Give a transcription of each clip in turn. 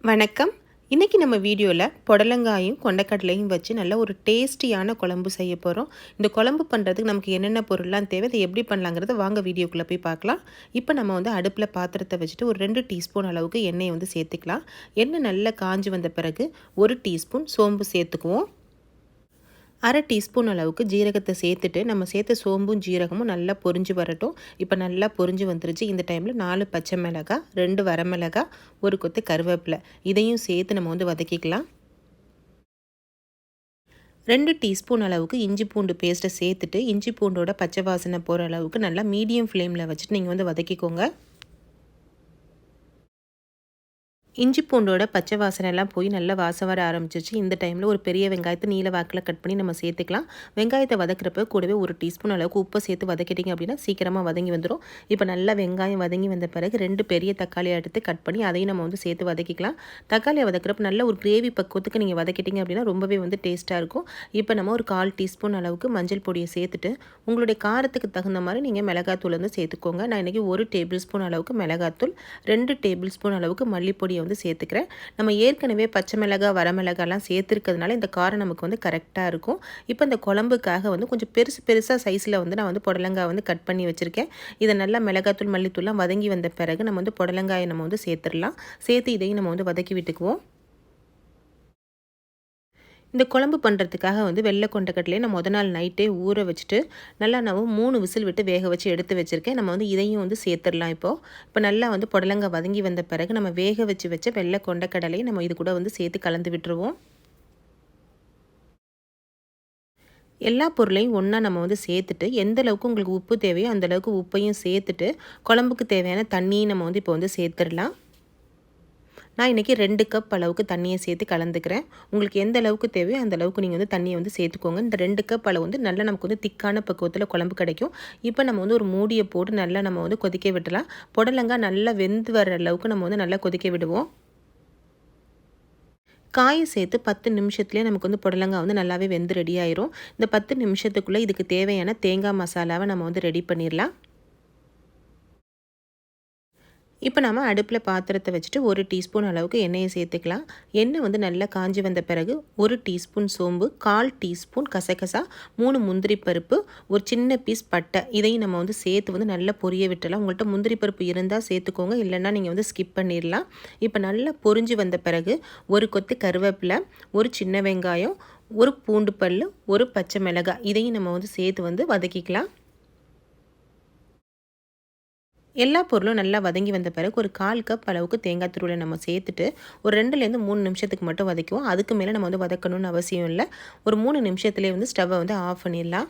வணக்கம். இன்றைக்கி நம்ம வீடியோவில் புடலங்காயும் கொண்டக்கடலையும் வச்சு நல்ல ஒரு டேஸ்டியான குழம்பு செய்ய போகிறோம். இந்த குழம்பு பண்ணுறதுக்கு நமக்கு என்னென்ன பொருள்லாம் தேவை, அதை எப்படி பண்ணலாங்கிறத வாங்க வீடியோக்குள்ளே போய் பார்க்கலாம். இப்போ நம்ம அடுப்பில் பாத்திரத்தை வச்சுட்டு ஒரு 2 டீஸ்பூன் அளவுக்கு எண்ணெயை சேர்த்துக்கலாம். எண்ணெய் நல்லா காஞ்சி வந்த பிறகு 1 டீஸ்பூன் சோம்பு சேர்த்துக்குவோம். 1/2 டீஸ்பூன் அளவுக்கு ஜீரகத்தை சேர்த்துட்டு நம்ம சேர்த்த சோம்பும் ஜீரகமும் நல்லா பொரிஞ்சு வரட்டும். இப்போ நல்லா பொரிஞ்சு வந்துருச்சு. இந்த டைமில் 4 பச்சை மிளகாய், 2 வரமிளகாய், 1 கொத்து கருவேப்பிலை இதையும் சேர்த்து நம்ம வதக்கிக்கலாம். 2 டீஸ்பூன் அளவுக்கு இஞ்சி பூண்டு பேஸ்ட்டை சேர்த்துட்டு இஞ்சி பூண்டோட பச்சை வாசனை போகிற அளவுக்கு நல்லா மீடியம் ஃப்ளேமில் வச்சுட்டு நீங்கள் வதக்கிக்கோங்க. இஞ்சி பூண்டோட பச்சை வாசனை எல்லாம் போய் நல்லா வாசம் வர ஆரம்பிச்சிருச்சு. இந்த டைமில் ஒரு பெரிய வெங்காயத்தை நீல வாக்கில் கட் பண்ணி நம்ம சேர்த்துக்கலாம். வெங்காயத்தை வதக்கிறப்ப கூடவே 1 டீஸ்பூன் அளவுக்கு உப்பை சேர்த்து வதக்கிட்டிங்க அப்படின்னா சீக்கிரமாக வதங்கி வந்துடும். இப்போ நல்லா வெங்காயம் வதங்கி வந்த பிறகு 2 பெரிய தக்காளியை எடுத்து கட் பண்ணி அதையும் நம்ம சேர்த்து வதக்கிக்கலாம். தக்காளியை வதக்கிறப்ப நல்ல ஒரு கிரேவி பக்குவத்துக்கு நீங்கள் வதக்கிட்டிங்க அப்படின்னா ரொம்பவே டேஸ்ட்டாக இருக்கும். இப்போ நம்ம ஒரு 1/4 டீஸ்பூன் அளவுக்கு மஞ்சள் பொடியை சேர்த்துட்டு உங்களுடைய காரத்துக்கு தகுந்த மாதிரி நீங்கள் மிளகாத்தூள் சேர்த்துக்கோங்க. நான் இன்றைக்கி 1 டேபிள் ஸ்பூன் அளவுக்கு மிளகாத்தூள், 2 டேபிள் ஸ்பூன் அளவுக்கு மல்லிப்பொடியை சேர்த்துக்கிறேன். நம்ம ஏற்கனவே பச்சை மிளகாய், வரமிளகாய்லாம் சேர்த்துருக்கிறதுனால இந்த காரம் நமக்கு கரெக்டாக இருக்கும். இப்போ இந்த குழம்புக்காக கொஞ்சம் பெருசாக சைஸில் நான் புடலங்காய் கட் பண்ணி வச்சுருக்கேன். இதை நல்லா மிளகாத்தூள் மல்லித்தூள்லாம் வதங்கி வந்த பிறகு நம்ம புடலங்காயை நம்ம சேர்த்துடலாம். சேர்த்து இதையும் நம்ம வதக்கி விட்டுக்குவோம். இந்த குழம்பு பண்ணுறதுக்காக வெள்ளை கொண்டக்கடலையை நான் முத நாள் நைட்டே ஊற வச்சுட்டு நல்லா நான் 3 விசில் விட்டு வேக வச்சு எடுத்து வச்சுருக்கேன். நம்ம இதையும் சேர்த்துடலாம். இப்போ நல்லா புடலங்காய் வதங்கி வந்த பிறகு நம்ம வேக வச்ச வெள்ளை கொண்டக்கடலையை நம்ம இது கூட சேர்த்து கலந்து விட்டுருவோம். எல்லா பொருளையும் ஒன்றா நம்ம சேர்த்துட்டு எந்த அளவுக்கு உங்களுக்கு உப்பு தேவையோ அந்தளவுக்கு உப்பையும் சேர்த்துட்டு குழம்புக்கு தேவையான தண்ணியும் நம்ம இப்போ சேர்த்துடலாம். நான் இன்றைக்கி 2 கப் அளவுக்கு தண்ணியை சேர்த்து கலந்துக்கிறேன். உங்களுக்கு எந்த அளவுக்கு தேவையோ அந்த அளவுக்கு நீங்கள் தண்ணியை சேர்த்துக்கோங்க. இந்த 2 கப் அளவு நல்லா நமக்கு திக்கான பக்குவத்தில் குழம்பு கிடைக்கும். இப்போ நம்ம ஒரு மூடியை போட்டு நல்லா நம்ம கொதிக்க விடலாம். புடலங்காய் நல்லா வெந்து வர அளவுக்கு நம்ம நல்லா கொதிக்க விடுவோம். காயை சேர்த்து 10 நிமிஷத்துலேயே நமக்கு புடலங்காய் நல்லாவே வெந்து ரெடி ஆயிரும். இந்த 10 நிமிஷத்துக்குள்ளே இதுக்கு தேவையான தேங்காய் மசாலாவை நம்ம ரெடி பண்ணிடலாம். இப்போ நம்ம அடுப்பில் பாத்திரத்தை வச்சுட்டு 1 டீஸ்பூன் அளவுக்கு எண்ணெயை சேர்த்துக்கலாம். எண்ணெய் நல்லா காஞ்சி வந்த பிறகு 1 டீஸ்பூன் சோம்பு, 1/4 டீஸ்பூன் கசகசா, 3 முந்திரி பருப்பு, ஒரு சின்ன பீஸ் பட்டை இதையும் நம்ம சேர்த்து நல்லா பொரிய விட்டுலாம். உங்கள்கிட்ட முந்திரி பருப்பு இருந்தால் சேர்த்துக்கோங்க, இல்லைன்னா நீங்கள் ஸ்கிப் பண்ணிடலாம். இப்போ நல்லா பொரிஞ்சு வந்த பிறகு 1 கொத்து கருவேப்பிலை, ஒரு சின்ன வெங்காயம், ஒரு பூண்டு பல், ஒரு பச்சை மிளகாய் இதையும் நம்ம சேர்த்து வதக்கிக்கலாம். எல்லா பொருளும் நல்லா வதங்கி வந்த பிறகு ஒரு 1/4 கப் அளவுக்கு தேங்காய் துருவலை நம்ம சேர்த்துட்டு ஒரு 2லேருந்து 3 நிமிஷத்துக்கு மட்டும் வதக்குவோம். அதுக்கு மேலே நம்ம வதக்கணும்னு அவசியம் இல்லை. ஒரு 3 நிமிஷத்துலேயே ஸ்டவ்வை ஆஃப் பண்ணிடலாம்.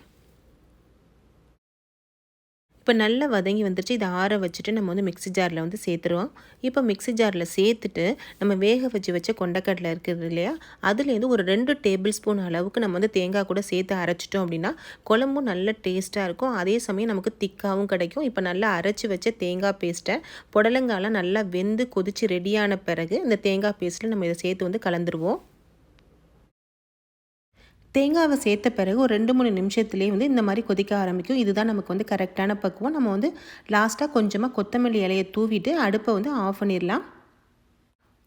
இப்போ நல்லா வதங்கி வந்துருச்சு. இதை ஆற வச்சுட்டு நம்ம மிக்ஸி ஜாரில் சேர்த்துருவோம். இப்போ மிக்ஸி ஜாரில் சேர்த்துட்டு நம்ம வேக வச்ச கொண்டக்கடலை இருக்குது இல்லையா, அதுலேருந்து ஒரு 2 டேபிள் ஸ்பூன் அளவுக்கு நம்ம தேங்காய் கூட சேர்த்து அரைச்சிட்டோம் அப்படின்னா குழம்பும் நல்ல டேஸ்ட்டாக இருக்கும். அதே சமயம் நமக்கு திக்காகவும் கிடைக்கும். இப்போ நல்லா அரைச்சி வச்ச தேங்காய் பேஸ்ட்டை புடலங்காயெலாம் நல்லா வெந்து கொதித்து ரெடியான பிறகு இந்த தேங்காய் பேஸ்ட்டில் நம்ம இதை சேர்த்து கலந்துருவோம். தேங்காவை சேர்த்த பிறகு ஒரு 2-3 நிமிஷத்துலேயே இந்த மாதிரி கொதிக்க ஆரம்பிக்கும். இதுதான் நமக்கு கரெக்டான பக்குவம். நம்ம லாஸ்ட்டாக கொஞ்சமாக கொத்தமல்லி இலையை தூவிட்டு அடுப்பை ஆஃப் பண்ணிடலாம்.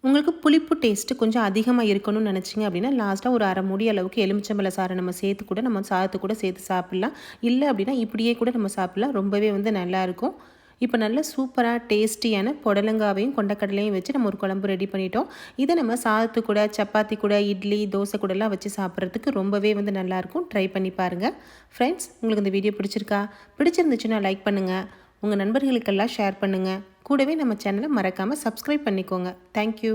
உங்களுக்கு புளிப்பு டேஸ்ட்டு கொஞ்சம் அதிகமாக இருக்கணும்னு நினச்சிங்க அப்படின்னா லாஸ்ட்டாக ஒரு 1/2 மூடி அளவுக்கு எலுமிச்சம்பழ சாறை நம்ம சேர்த்து கூட நம்ம சாதத்து கூட சேர்த்து சாப்பிட்லாம். இல்லை அப்படின்னா இப்படியே கூட நம்ம சாப்பிட்லாம். ரொம்பவே நல்லாயிருக்கும். இப்போ நல்ல சூப்பராக டேஸ்டியான புடலங்காவையும் கொண்டக்கடலையும் வச்சு நம்ம ஒரு குழம்பு ரெடி பண்ணிட்டோம். இதை நம்ம சாதத்து கூட, சப்பாத்தி கூட, இட்லி, தோசை கூடலாம் வச்சு சாப்பிட்றதுக்கு ரொம்பவே நல்லாயிருக்கும். ட்ரை பண்ணி பாருங்கள். ஃப்ரெண்ட்ஸ், உங்களுக்கு இந்த வீடியோ பிடிச்சிருந்துச்சுன்னா லைக் பண்ணுங்கள், உங்கள் நண்பர்களுக்கெல்லாம் ஷேர் பண்ணுங்கள். கூடவே நம்ம சேனலை மறக்காமல் சப்ஸ்கிரைப் பண்ணிக்கோங்க. தேங்க்யூ.